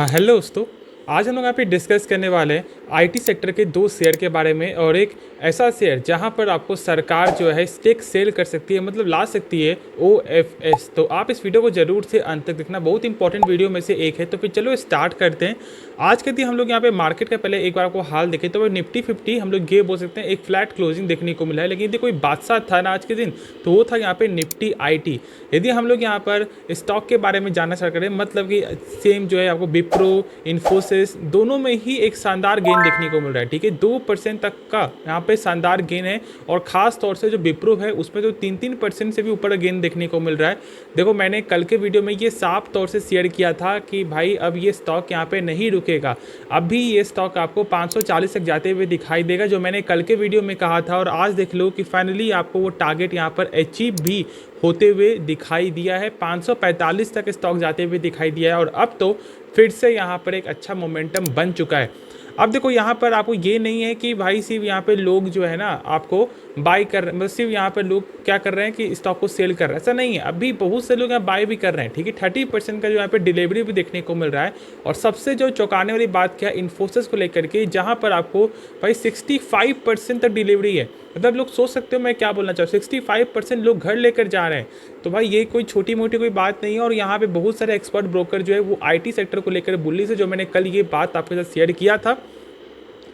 Hello दोस्तों। आज हम लोग यहाँ पे डिस्कस करने वाले हैं आईटी सेक्टर के दो शेयर के बारे में और एक ऐसा शेयर जहाँ पर आपको सरकार जो है स्टेक सेल कर सकती है, मतलब ला सकती है OFS। तो आप इस वीडियो को जरूर से अंत तक देखना, बहुत इंपॉर्टेंट वीडियो में से एक है। तो फिर चलो स्टार्ट करते हैं। आज के दिन हम लोग यहाँ पे मार्केट का पहले एक बार आपको हाल देखें तो निफ्टी 50 हम लोग ये बोल सकते हैं एक फ्लैट क्लोजिंग देखने को मिला है, लेकिन यदि कोई बादशाह था ना आज के दिन तो वो था यहाँ पे निफ्टी IT। यदि हम लोग यहाँ पर स्टॉक के बारे में जानना स्टार्ट करें, मतलब कि सेम जो है आपको विप्रो, इन्फोसिस दोनों में ही एक शानदार गेन देखने को मिल रहा है। ठीक है, 2% तक का यहाँ पे शानदार गेन है और खास तौर से जो विप्रो है उसमें तो 3-3% से भी ऊपर गेन देखने को मिल रहा है। देखो, मैंने कल के वीडियो में ये साफ तौर से शेयर किया था कि भाई अब ये स्टॉक यहाँ पे नहीं रुकेगा, अभी ये स्टॉक आपको 540 तक जाते हुए दिखाई देगा, जो मैंने कल के वीडियो में कहा था। और आज देख लो कि फाइनली आपको वो टारगेट यहाँ पर अचीव भी होते हुए दिखाई दिया है। 545 तक स्टॉक जाते हुए दिखाई दिया है और अब तो फिर से यहाँ पर एक अच्छा मोमेंटम बन चुका है। अब देखो, यहाँ पर आपको ये नहीं है कि भाई सिर्फ यहाँ पे लोग जो है ना आपको बाई कर रहे हैं, मतलब सिर्फ यहाँ पर लोग क्या कर रहे हैं कि स्टॉक को सेल कर रहे हैं, ऐसा नहीं है। अभी बहुत से लोग यहाँ बाई भी कर रहे हैं। ठीक है, 30% का जो यहाँ पे डिलीवरी भी देखने को मिल रहा है। और सबसे जो चौंकाने वाली बात क्या है इन्फोसिस को लेकर के, जहाँ पर आपको भाई 65% तक डिलीवरी है। मतलब लोग सोच सकते हो मैं क्या बोलना चाहूँ, 65% लोग घर लेकर जा रहे हैं। तो भाई ये कोई छोटी मोटी कोई बात नहीं है। और यहाँ पे बहुत सारे एक्सपर्ट ब्रोकर जो है वो आईटी सेक्टर को लेकर बुल्ली से, जो मैंने कल ये बात आपके साथ शेयर किया था।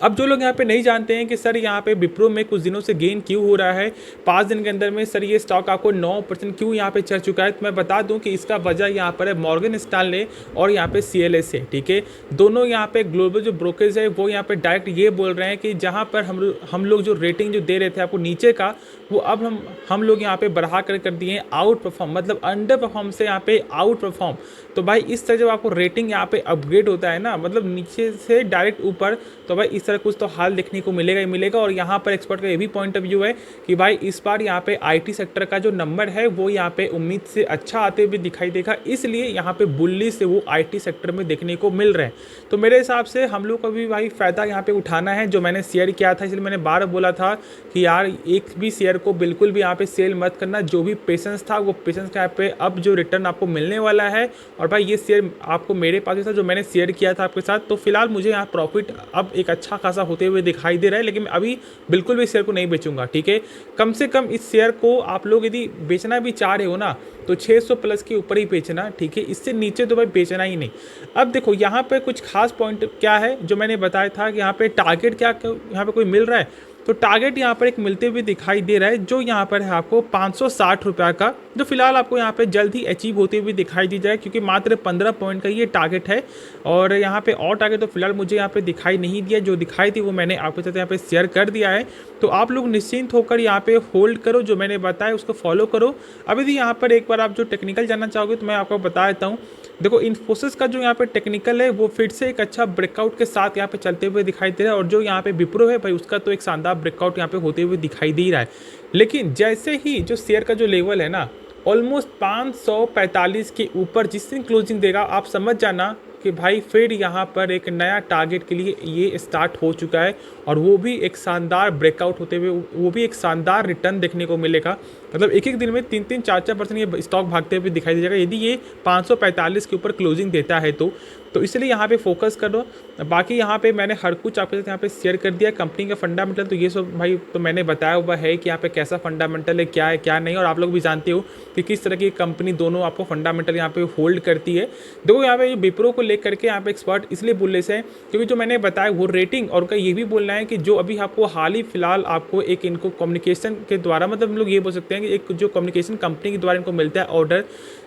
अब जो लोग यहाँ पे नहीं जानते हैं कि सर यहाँ पे विप्रो में कुछ दिनों से गेन क्यों हो रहा है, 5 दिन के अंदर में सर ये स्टॉक आपको 9% क्यों यहाँ पे चढ़ चुका है, तो मैं बता दूं कि इसका वजह यहाँ पर है मॉर्गन स्टैनले और यहाँ पे CLS है। ठीक है, दोनों यहाँ पे ग्लोबल जो ब्रोकर्स है वो यहाँ पे डायरेक्ट ये बोल रहे हैं कि जहाँ पर हम लोग जो रेटिंग जो दे रहे थे आपको नीचे का, वो अब हम लोग यहाँ पे बढ़ा कर दिए हैं आउट परफॉर्म, मतलब अंडर परफॉर्म से यहाँ पे आउट परफॉर्म। तो भाई इस तरह जब आपको रेटिंग यहाँ पे अपग्रेड होता है ना, मतलब नीचे से डायरेक्ट ऊपर, तो भाई इस तरह कुछ तो हाल देखने को मिलेगा ही मिलेगा। और यहाँ पर एक्सपर्ट का ये भी पॉइंट ऑफ व्यू है कि भाई इस बार यहाँ पे आईटी सेक्टर का जो नंबर है वो यहाँ पे उम्मीद से अच्छा आते हुए दिखाई देगा, इसलिए यहाँ पे बुल्ली से वो आईटी सेक्टर में देखने को मिल रहे हैं। तो मेरे हिसाब से हम लोग को भी भाई फायदा यहाँ पे उठाना है, जो मैंने शेयर किया था। इसलिए मैंने बार बोला था कि यार एक भी शेयर को बिल्कुल भी यहाँ पे सेल मत करना, जो भी पेशेंस था वो पेशेंस का यहाँ पे अब जो रिटर्न आपको मिलने वाला है। और भाई ये शेयर आपको मेरे पास ही था जो मैंने शेयर किया था आपके साथ, तो फिलहाल मुझे यहाँ प्रॉफिट अब एक अच्छा खासा होते हुए दिखाई दे रहा है, लेकिन अभी बिल्कुल भी शेयर को नहीं बेचूंगा। ठीक है, कम से कम इस शेयर को आप लोग यदि बेचना भी चाह रहे हो ना तो 600 प्लस के ऊपर ही बेचना। ठीक है, इससे नीचे तो भाई बेचना ही नहीं। अब देखो यहाँ पे कुछ खास पॉइंट क्या है जो मैंने बताया था कि यहाँ पे टारगेट क्या यहाँ पे कोई मिल रहा है, तो टारगेट यहाँ पर एक मिलते हुए दिखाई दे रहा है, जो यहाँ पर है आपको 560 रुपये का, जो फिलहाल आपको यहाँ पे जल्द ही अचीव होते हुए दिखाई दी जाए, क्योंकि मात्र 15 पॉइंट का ये टारगेट है। और यहाँ पे और टारगेट तो फिलहाल मुझे यहाँ पे दिखाई नहीं दिया, जो दिखाई थी वो मैंने आपके साथ यहाँ पे शेयर कर दिया है। तो आप लोग निश्चिंत होकर यहाँ पे होल्ड करो, जो मैंने बताया उसको फॉलो करो। अभी भी यहाँ पर एक बार आप जो टेक्निकल जानना चाहोगे तो मैं आपको बता देता हूँ। देखो, इन्फोसिस का जो यहाँ पे टेक्निकल है वो फिर से एक अच्छा ब्रेकआउट के साथ यहाँ पे चलते हुए दिखाई दे रहा है। और जो यहाँ पे विप्रो है भाई उसका तो एक शानदार ब्रेकआउट यहाँ पे होते हुए दिखाई दे रहा है। लेकिन जैसे ही जो शेयर का जो लेवल है ना ऑलमोस्ट 545 के ऊपर जिस दिन क्लोजिंग देगा, आप समझ जाना कि भाई फिर यहाँ पर एक नया टारगेट के लिए ये स्टार्ट हो चुका है। और वो भी एक शानदार ब्रेकआउट होते हुए, वो भी एक शानदार रिटर्न देखने को मिलेगा। मतलब एक एक दिन में 3-4% ये स्टॉक भागते हुए दिखाई देगा यदि ये 545 के ऊपर क्लोजिंग देता है तो इसलिए यहाँ पे फोकस करो। बाकी यहाँ पे मैंने हर कुछ आपके साथ यहाँ पे शेयर कर दिया कंपनी का फंडामेंटल, तो ये सब भाई तो मैंने बताया हुआ है कि यहाँ पे कैसा फंडामेंटल है क्या नहीं। और आप लोग भी जानते हो कि किस तरह की कंपनी दोनों आपको फंडामेंटल यहाँ पे होल्ड करती है। देखो, यहाँ पे विप्रो को लेकर के यहाँ पे एक्सपर्ट इसलिए बोल रहे हैं क्योंकि जो मैंने बताया वो रेटिंग, और का ये भी बोलना है कि जो अभी आपको हाल ही फिलहाल आपको एक इनको कम्युनिकेशन के द्वारा, मतलब हम लोग ये बोल सकते हैं कि एक जो कम्युनिकेशन कंपनी के द्वारा इनको मिलता है ऑर्डर,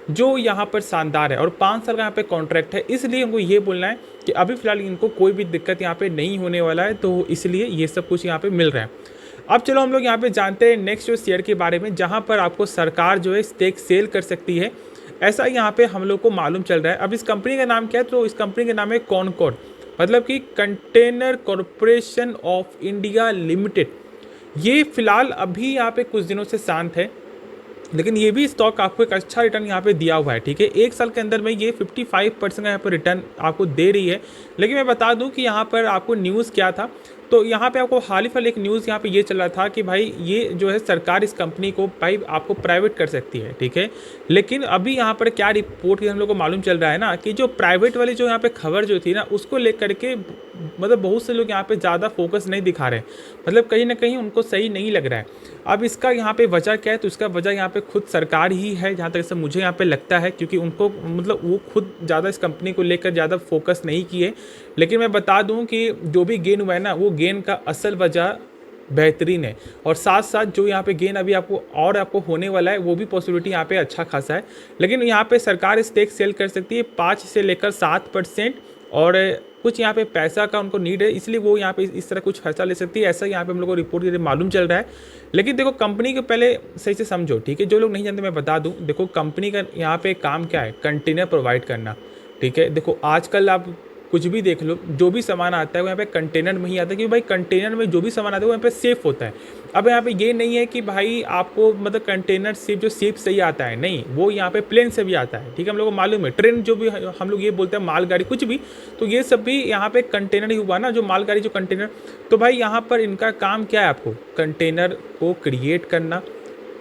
जो यहाँ पर शानदार है। और 5 साल का यहाँ पे कॉन्ट्रैक्ट है, इसलिए हमको ये बोलना है कि अभी फिलहाल इनको कोई भी दिक्कत यहाँ पे नहीं होने वाला है। तो इसलिए ये सब कुछ यहाँ पे मिल रहा है। अब चलो हम लोग यहाँ पे जानते हैं नेक्स्ट जो शेयर के बारे में, जहाँ पर आपको सरकार जो है स्टेक सेल कर सकती है, ऐसा यहाँ पे हम लोग को मालूम चल रहा है। अब इस कंपनी का नाम क्या है, तो इस कंपनी का नाम है कॉनकोर, मतलब कि container corporation of India limited. ये फिलहाल अभी यहाँ पे कुछ दिनों से शांत है, लेकिन ये भी स्टॉक आपको एक अच्छा रिटर्न यहाँ पे दिया हुआ है। ठीक है, एक साल के अंदर में ये 55% का यहाँ पर रिटर्न आपको दे रही है। लेकिन मैं बता दूं कि यहाँ पर आपको न्यूज़ क्या था तो यहाँ पे आपको हाल ही फिलहाल एक न्यूज़ यहाँ पे ये चल रहा था कि भाई ये जो है सरकार इस कंपनी को भाई आपको प्राइवेट कर सकती है, ठीक है। लेकिन अभी यहाँ पर क्या रिपोर्ट हम लोग को मालूम चल रहा है ना कि जो प्राइवेट वाली जो यहाँ पे खबर जो थी ना उसको लेकर के मतलब बहुत से लोग यहाँ पे ज़्यादा फोकस नहीं दिखा रहे, मतलब कहीं ना कहीं उनको सही नहीं लग रहा है। अब इसका यहाँ पे वजह क्या है, तो इसका वजह यहाँ पे खुद सरकार ही है जहाँ तक से मुझे यहाँ पे लगता है, क्योंकि उनको मतलब वो खुद ज़्यादा इस कंपनी को लेकर ज़्यादा फोकस नहीं किए। लेकिन मैं बता दूँ कि जो भी गेन हुआ है ना वो गेन का असल वजह बेहतरीन है, और साथ साथ जो यहाँ पे गेन अभी आपको होने वाला है वो भी पॉसिबिलिटी यहाँ पे अच्छा खासा है। लेकिन यहाँ पे सरकार स्टेक सेल कर सकती है 5 से लेकर 7%, और कुछ यहाँ पे पैसा का उनको नीड है, इसलिए वो यहाँ पे इस तरह कुछ फैसला ले सकती है, ऐसा यहाँ पे हम लोग को रिपोर्ट के मालूम चल रहा है। लेकिन देखो कंपनी के पहले सही से समझो, ठीक है। जो लोग नहीं जानते मैं बता दूँ, देखो कंपनी का यहाँ पे काम क्या है, कंटेनर प्रोवाइड करना, ठीक है। देखो आजकल आप कुछ भी देख लो, जो भी सामान आता है वो यहाँ पे कंटेनर में ही आता है, क्योंकि भाई कंटेनर में जो भी सामान आता है वो यहाँ पे सेफ़ होता है। अब यहाँ पे ये नहीं है कि भाई आपको मतलब कंटेनर सिर्फ जो शिप से ही आता है, नहीं, वो यहाँ पे प्लेन से भी आता है, ठीक है। हम लोग को मालूम है, ट्रेन जो भी हम लोग ये बोलते हैं मालगाड़ी कुछ भी, तो ये सब भी यहाँ पे कंटेनर ही हुआ ना, जो मालगाड़ी जो कंटेनर। तो भाई यहाँ पर इनका काम क्या है, आपको कंटेनर को क्रिएट करना,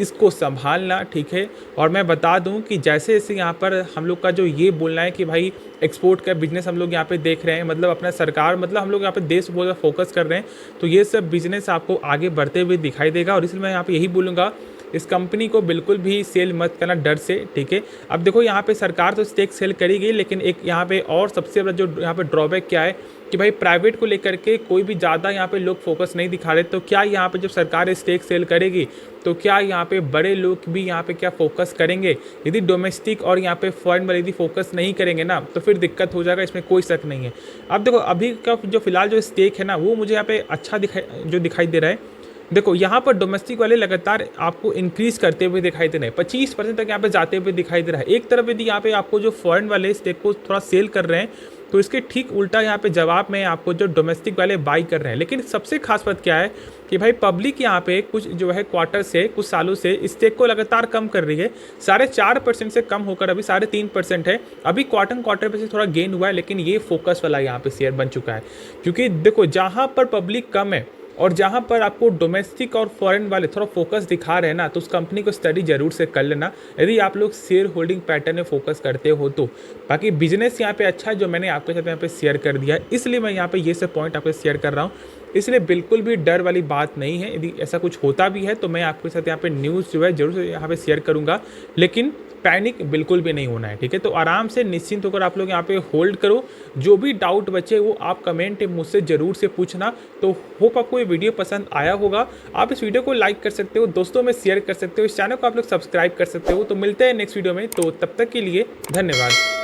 इसको संभालना, ठीक है। और मैं बता दूं कि जैसे जैसे यहाँ पर हम लोग का जो ये बोलना है कि भाई एक्सपोर्ट का बिजनेस हम लोग यहाँ पे देख रहे हैं, मतलब अपना सरकार मतलब हम लोग यहाँ पे देश बहुत ज़्यादा फोकस कर रहे हैं, तो ये सब बिजनेस आपको आगे बढ़ते हुए दिखाई देगा। और इसलिए मैं यहाँ पे यही बोलूँगा, इस कंपनी को बिल्कुल भी सेल मत करना डर से, ठीक है। अब देखो यहाँ पे सरकार तो स्टेक सेल करेगी, लेकिन एक यहाँ पे और सबसे बड़ा जो यहाँ पे ड्रॉबैक क्या है कि भाई प्राइवेट को लेकर के कोई भी ज़्यादा यहाँ पे लोग फोकस नहीं दिखा रहे। तो क्या यहाँ पे जब सरकार स्टेक सेल करेगी तो क्या यहाँ पे बड़े लोग भी यहाँ पे क्या फोकस करेंगे? यदि डोमेस्टिक और यहाँ पे फॉरेन वाले यदि फोकस नहीं करेंगे ना तो फिर दिक्कत हो जाएगा, इसमें कोई शक नहीं है। अब देखो अभी का जो फिलहाल जो स्टेक है ना वो मुझे यहाँ पे अच्छा दिखाई दे रहा है। देखो यहाँ पर डोमेस्टिक वाले लगातार आपको इंक्रीज करते हुए दिखाई दे रहे हैं, 25% तक यहाँ पे जाते हुए दिखाई दे रहा है। एक तरफ यदि यहाँ पे आपको जो फॉरेन वाले स्टेक को थोड़ा सेल कर रहे हैं, तो इसके ठीक उल्टा यहाँ पे जवाब में आपको जो डोमेस्टिक वाले बाई कर रहे हैं। लेकिन सबसे खास बात क्या है कि भाई पब्लिक यहाँ पे कुछ जो है क्वार्टर से कुछ सालों से स्टेक को लगातार कम कर रही है, 4.5% से कम होकर अभी 3.5% है। अभी क्वार्टर पे से थोड़ा गेन हुआ है, लेकिन ये फोकस वाला यहाँ पे शेयर बन चुका है। क्योंकि देखो जहाँ पर पब्लिक कम है और जहाँ पर आपको डोमेस्टिक और फॉरेन वाले थोड़ा फोकस दिखा रहे हैं ना, तो उस कंपनी को स्टडी जरूर से कर लेना, यदि आप लोग शेयर होल्डिंग पैटर्न में फोकस करते हो तो। बाकी बिजनेस यहाँ पे अच्छा है जो मैंने आपके साथ यहाँ पे शेयर कर दिया है, इसलिए मैं यहाँ पे ये सब पॉइंट आपके शेयर कर रहा हूँ। इसलिए बिल्कुल भी डर वाली बात नहीं है। यदि ऐसा कुछ होता भी है तो मैं आपके साथ यहाँ पे न्यूज़ जो है जरूर से यहाँ पे शेयर करूँगा, लेकिन पैनिक बिल्कुल भी नहीं होना है, ठीक है। तो आराम से निश्चिंत होकर आप लोग यहाँ पे होल्ड करो। जो भी डाउट बचे वो आप कमेंट मुझसे ज़रूर से पूछना। तो होप आपको ये वीडियो पसंद आया होगा। आप इस वीडियो को लाइक कर सकते हो, दोस्तों में शेयर कर सकते हो, इस चैनल को आप लोग सब्सक्राइब कर सकते हो। तो मिलते हैं नेक्स्ट वीडियो में, तो तब तक के लिए धन्यवाद।